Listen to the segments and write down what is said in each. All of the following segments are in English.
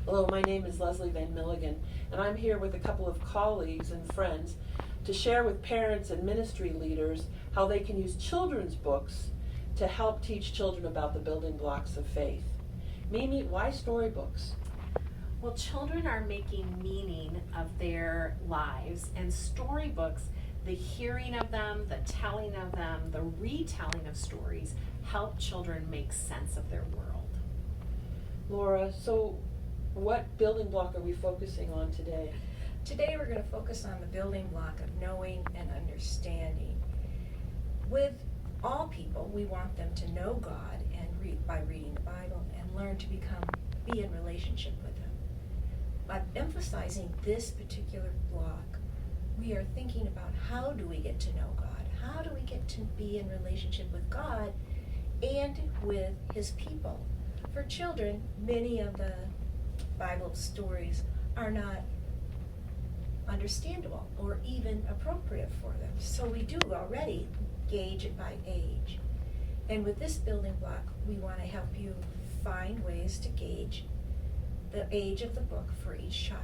Hello, my name is Lesli Van Milligan, and I'm here with a couple of colleagues and friends to share with parents and ministry leaders how they can use children's books to help teach children about the building blocks of faith. Mimi, why storybooks? Well, children are making meaning of their lives, and storybooks, the hearing of them, the telling of them, the retelling of stories, help children make sense of their world. Laura, so what building block are we focusing on today? Today we're going to focus on the building block of knowing and understanding. With all people, we want them to know God and by reading the Bible and learn to be in relationship with Him. But emphasizing this particular block, we are thinking about how do we get to know God? How do we get to be in relationship with God and with His people? For children, many of the Bible stories are not understandable or even appropriate for them. So we do already gauge it by age. And with this building block, we want to help you find ways to gauge the age of the book for each child.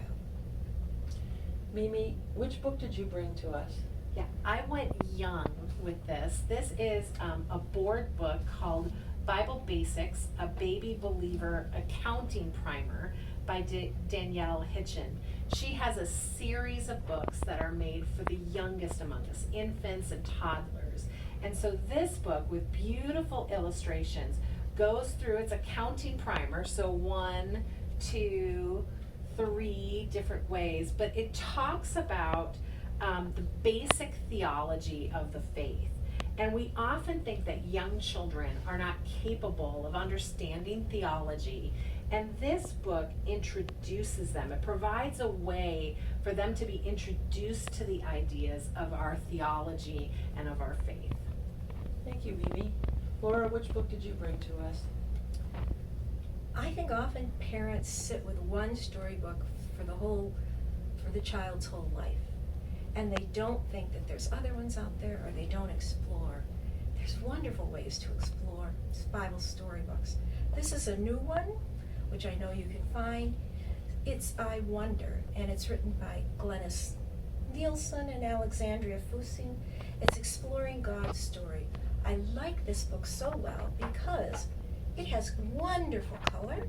Mimi, which book did you bring to us? Yeah, I went young with this. This is a board book called Bible Basics, a Baby Believer Accounting Primer by Danielle Hitchen. She has a series of books that are made for the youngest among us, infants and toddlers. And so this book, with beautiful illustrations, goes through its accounting primer, so 1, 2, 3 different ways, but it talks about the basic theology of the faith. And we often think that young children are not capable of understanding theology, and this book introduces them. It provides a way for them to be introduced to the ideas of our theology and of our faith. Thank you, Mimi. Laura, which book did you bring to us? I think often parents sit with one storybook for the child's whole life. And they don't think that there's other ones out there, or they don't explore. There's wonderful ways to explore Bible storybooks. This is a new one, which I know you can find. It's I Wonder, and it's written by Glennis Nielsen and Alexandria Fusing. It's exploring God's story. I like this book so well because it has wonderful color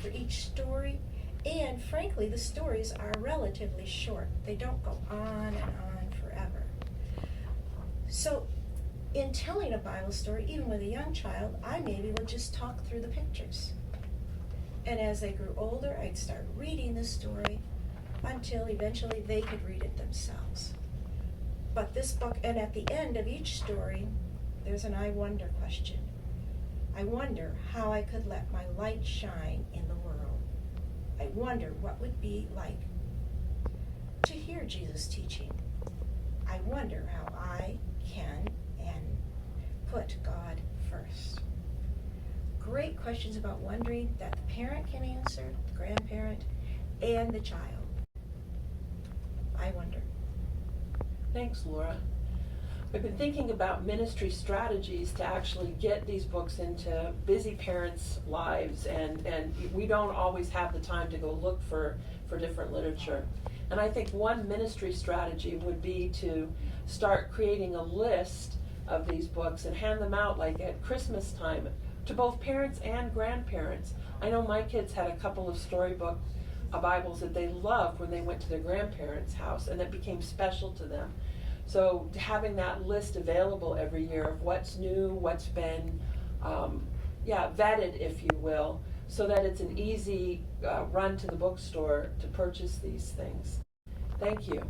for each story. And frankly, the stories are relatively short. They don't go on and on forever. So in telling a Bible story, even with a young child, I maybe would just talk through the pictures. And as they grew older, I'd start reading the story until eventually they could read it themselves. But this book, and at the end of each story, there's an I wonder question. I wonder how I could let my light shine in the world. I wonder what would be like to hear Jesus teaching. I wonder how I can and put God first. Great questions about wondering that the parent can answer, the grandparent, and the child. I wonder. Thanks, Laura. I've been thinking about ministry strategies to actually get these books into busy parents' lives, and we don't always have the time to go look for different literature. And I think one ministry strategy would be to start creating a list of these books and hand them out like at Christmas time to both parents and grandparents. I know my kids had a couple of storybook Bibles that they loved when they went to their grandparents' house, and that became special to them. So having that list available every year of what's new, what's been vetted, if you will, so that it's an easy run to the bookstore to purchase these things. Thank you.